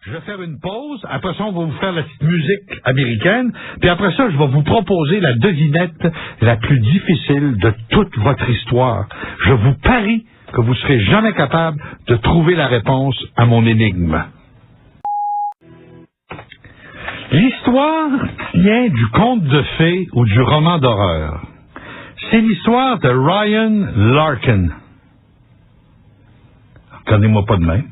Je vais faire une pause. Après ça, on va vous faire la petite musique américaine. Puis après ça, je vais vous proposer la devinette la plus difficile de toute votre histoire. Je vous parie que vous ne serez jamais capable de trouver la réponse à mon énigme. L'histoire vient du conte de fées ou du roman d'horreur. C'est l'histoire de Ryan Larkin. Regardez-moi pas de main.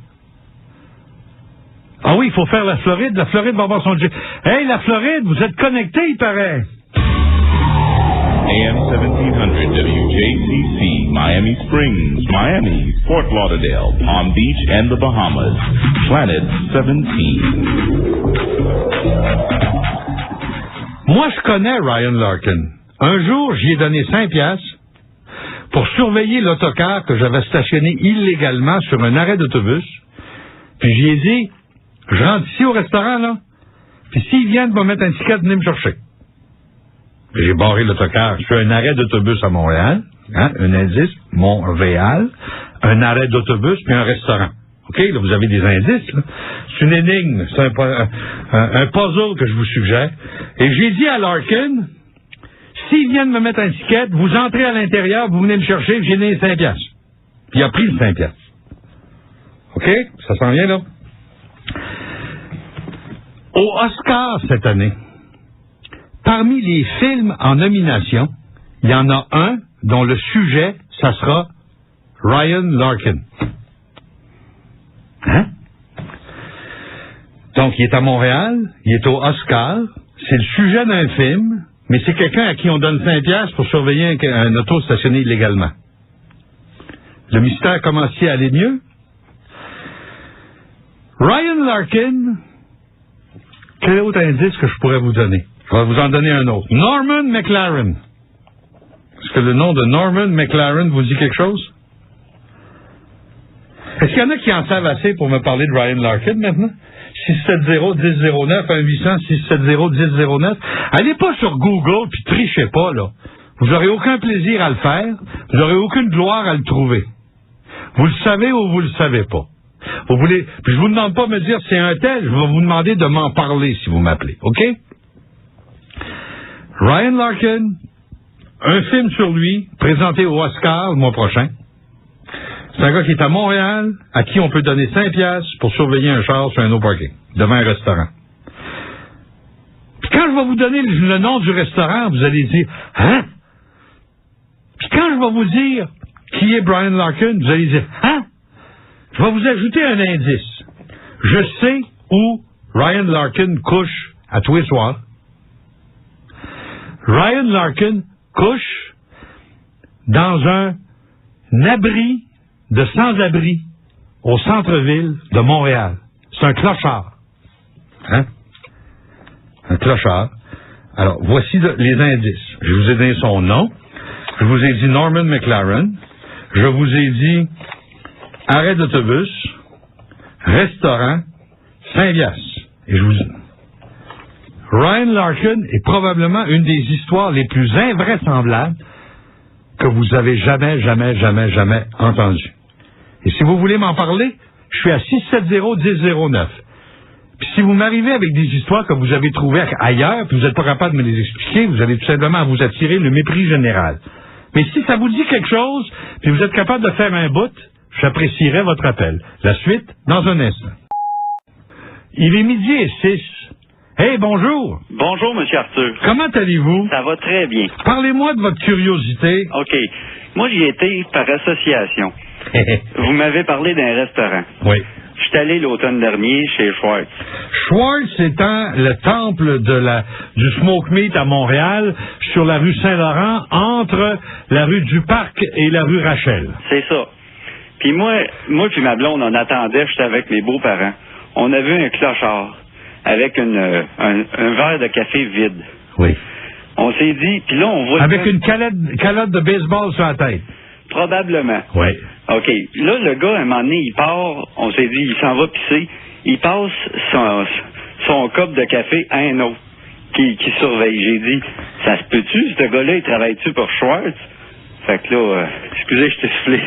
Ah oui, il faut faire la Floride. La Floride va avoir son... Hey, la Floride, vous êtes connectés, il paraît. AM 1700 WJCC, Miami Springs, Miami, Fort Lauderdale, Palm Beach, and the Bahamas. Planet 17. Moi, je connais Ryan Larkin. Un jour, j'y ai donné 5 piastres pour surveiller l'autocar que j'avais stationné illégalement sur un arrêt d'autobus. Puis j'y ai dit, je rentre ici au restaurant, là, puis s'ils viennent me mettre un ticket, venez me chercher. Puis j'ai barré l'autocar sur un arrêt d'autobus à Montréal, hein, un indice, Montréal, un arrêt d'autobus, puis un restaurant. OK, là, vous avez des indices, là. C'est une énigme, c'est un puzzle que je vous suggère. Et j'ai dit à Larkin, s'ils viennent me mettre un ticket, vous entrez à l'intérieur, vous venez me chercher, puis j'ai donné 5 piastres. Puis il a pris le 5 piastres. OK? Ça s'en vient, là? Au Oscar cette année, parmi les films en nomination, il y en a un dont le sujet, ça sera Ryan Larkin. Hein? Donc, il est à Montréal, il est au Oscar, c'est le sujet d'un film, mais c'est quelqu'un à qui on donne 5 piastres pour surveiller un auto stationné illégalement. Le mystère commence-t-il à aller mieux? Ryan Larkin, quel autre indice que je pourrais vous donner? Je vais vous en donner un autre. Norman McLaren. Est-ce que le nom de Norman McLaren vous dit quelque chose? Est-ce qu'il y en a qui en savent assez pour me parler de Ryan Larkin maintenant? 670-1009, 1-800-670-1009. Allez pas sur Google puis trichez pas, là. Vous n'aurez aucun plaisir à le faire. Vous n'aurez aucune gloire à le trouver. Vous le savez ou vous le savez pas. Vous voulez... Puis je vous demande pas de me dire c'est un tel. Je vais vous demander de m'en parler si vous m'appelez. OK? Ryan Larkin, un film sur lui, présenté au Oscar le mois prochain. C'est un gars qui est à Montréal, à qui on peut donner 5 piastres pour surveiller un char sur un no parking, devant un restaurant. Puis quand je vais vous donner le nom du restaurant, vous allez dire « Hein? » Puis quand je vais vous dire qui est Ryan Larkin, vous allez dire « Hein? » Je vais vous ajouter un indice. Je sais où Ryan Larkin couche à tous les soirs. Ryan Larkin couche dans un abri de sans-abri au centre-ville de Montréal. C'est un clochard. Hein? Un clochard. Alors, voici les indices. Je vous ai donné son nom. Je vous ai dit Norman McLaren. Je vous ai dit arrêt d'autobus, restaurant, Saint-Vias. Et je vous... Ryan Larkin est probablement une des histoires les plus invraisemblables que vous avez jamais entendues. Et si vous voulez m'en parler, je suis à 670-1009. Puis si vous m'arrivez avec des histoires que vous avez trouvées ailleurs, puis vous n'êtes pas capable de me les expliquer, vous allez tout simplement vous attirer le mépris général. Mais si ça vous dit quelque chose, puis vous êtes capable de faire un bout, j'apprécierais votre appel. La suite, dans un instant. Il est 12:06. Hey, bonjour. Bonjour, M. Arthur. Comment allez-vous? Ça va très bien. Parlez-moi de votre curiosité. OK. Moi, j'y étais par association. Vous m'avez parlé d'un restaurant. Oui. Je suis allé l'automne dernier chez Schwartz. Schwartz étant le temple du smoke meat à Montréal, sur la rue Saint-Laurent, entre la rue du Parc et la rue Rachel. C'est ça. Puis moi puis ma blonde, on attendait, j'étais avec mes beaux-parents. On a vu un clochard avec un verre de café vide. Oui. On s'est dit, puis là, on voit... Avec une calotte de baseball sur la tête. Probablement. Oui. OK. Là, le gars, à un moment donné, il part, on s'est dit, il s'en va pisser, il passe son cup de café à un autre qui surveille. J'ai dit, ça se peut-tu, ce gars-là, il travaille-tu pour Schwartz? Fait que là, excusez, je t'ai soufflé.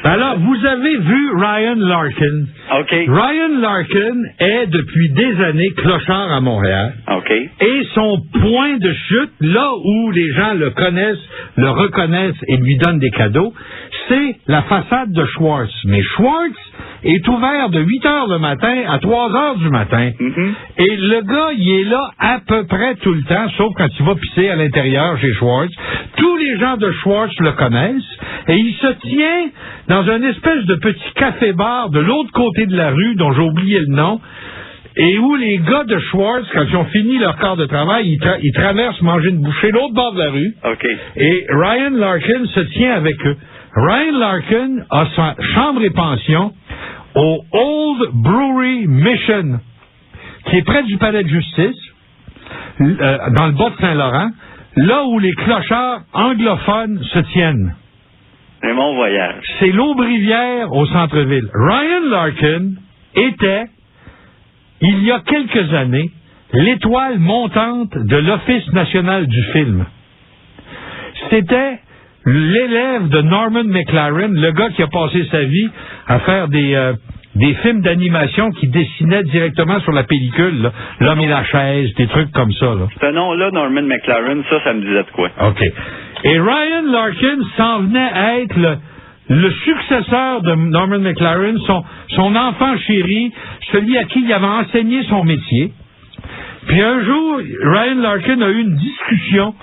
Alors, vous avez vu Ryan Larkin. OK. Ryan Larkin est, depuis des années, clochard à Montréal. OK. Et son point de chute, là où les gens le connaissent, le reconnaissent et lui donnent des cadeaux, c'est la façade de Schwartz. Mais Schwartz est ouvert de 8 heures le matin à 3 heures du matin. Mhm. Et le gars, il est là à peu près tout le temps, sauf quand il va pisser à l'intérieur chez Schwartz. Tous les gens de Schwartz le connaissent. Et il se tient dans une espèce de petit café-bar de l'autre côté de la rue, dont j'ai oublié le nom, et où les gars de Schwartz, quand ils ont fini leur quart de travail, ils traversent manger une bouchée l'autre bord de la rue. OK. Et Ryan Larkin se tient avec eux. Ryan Larkin a sa chambre et pension au Old Brewery Mission, qui est près du palais de justice, dans le bas de Saint-Laurent, là où les clochards anglophones se tiennent. C'est mon voyage. C'est l'Aubrivière au centre-ville. Ryan Larkin était, il y a quelques années, l'étoile montante de l'Office national du film. C'était l'élève de Norman McLaren, le gars qui a passé sa vie à faire des films d'animation qui dessinaient directement sur la pellicule, là. L'homme et la chaise, des trucs comme ça. Là. Ce nom-là, Norman McLaren, ça me disait de quoi. OK. Et Ryan Larkin s'en venait à être le successeur de Norman McLaren, son enfant chéri, celui à qui il avait enseigné son métier. Puis un jour, Ryan Larkin a eu une discussion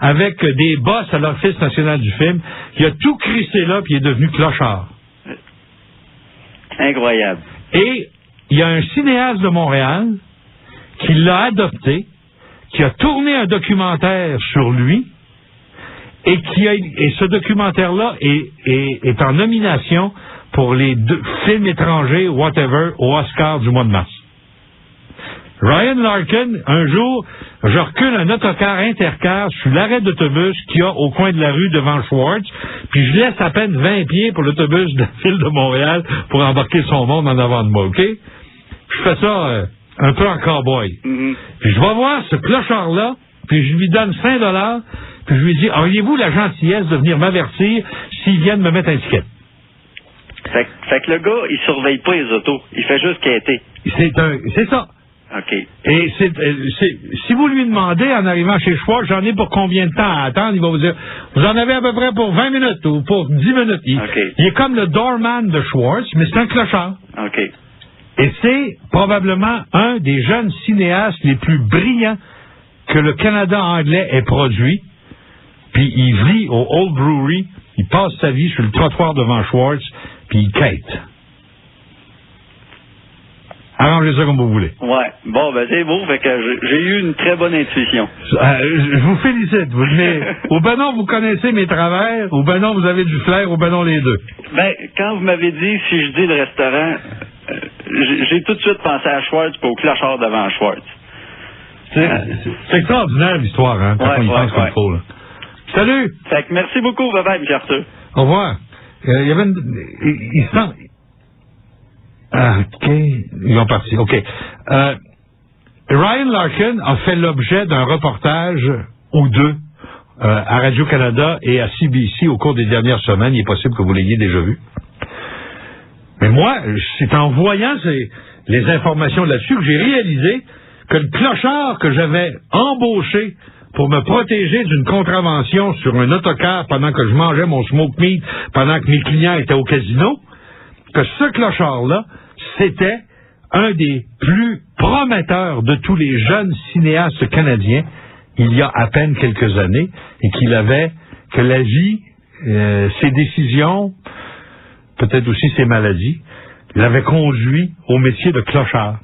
avec des boss à l'Office national du film. Il a tout crissé là, puis il est devenu clochard. Incroyable. Et il y a un cinéaste de Montréal qui l'a adopté, qui a tourné un documentaire sur lui, et ce documentaire-là est en nomination pour les 2 films étrangers, whatever, au Oscar du mois de mars. Ryan Larkin, un jour, je recule un autocar intercar sur l'arrêt d'autobus qu'il y a au coin de la rue devant Schwartz, puis je laisse à peine 20 pieds pour l'autobus de la ville de Montréal pour embarquer son monde en avant de moi, OK? Je fais ça un peu en cow-boy. Mm-hmm. Puis je vais voir ce clochard-là, puis je lui donne 5 $, puis je lui dis, auriez-vous la gentillesse de venir m'avertir s'ils viennent me mettre un ticket? Fait que le gars, il surveille pas les autos. Il fait juste quêter. C'est ça. OK. Et si vous lui demandez, en arrivant chez Schwartz, j'en ai pour combien de temps à attendre, il va vous dire, vous en avez à peu près pour 20 minutes ou pour 10 minutes. Il est comme le doorman de Schwartz, mais c'est un clochard. OK. Et c'est probablement un des jeunes cinéastes les plus brillants que le Canada anglais ait produit. Puis il vit au Old Brewery, il passe sa vie sur le trottoir devant Schwartz, puis il quête. Arrangez ça comme vous voulez. Ouais. Bon, ben c'est beau, fait que j'ai eu une très bonne intuition. Je vous félicite. Vous venez, ou ben non, vous connaissez mes travers, ou ben non, vous avez du flair, ou ben non, les deux. Ben, quand vous m'avez dit, si je dis le restaurant, j'ai tout de suite pensé à Schwartz et au clochard devant Schwartz. C'est extraordinaire l'histoire, hein, quand on y pense comme il faut, là. Salut! Fait que merci beaucoup, bye-bye, M. Arthur. Au revoir. Il y avait il sent... Ah, OK. Ils ont parti. OK. Ryan Larkin a fait l'objet d'un reportage ou deux à Radio-Canada et à CBC au cours des dernières semaines. Il est possible que vous l'ayez déjà vu. Mais moi, c'est en voyant les informations là-dessus que j'ai réalisé que le clochard que j'avais embauché pour me protéger d'une contravention sur un autocar pendant que je mangeais mon smoke meat, pendant que mes clients étaient au casino, que ce clochard-là, c'était un des plus prometteurs de tous les jeunes cinéastes canadiens il y a à peine quelques années, et que la vie, ses décisions, peut-être aussi ses maladies, l'avaient conduit au métier de clochard.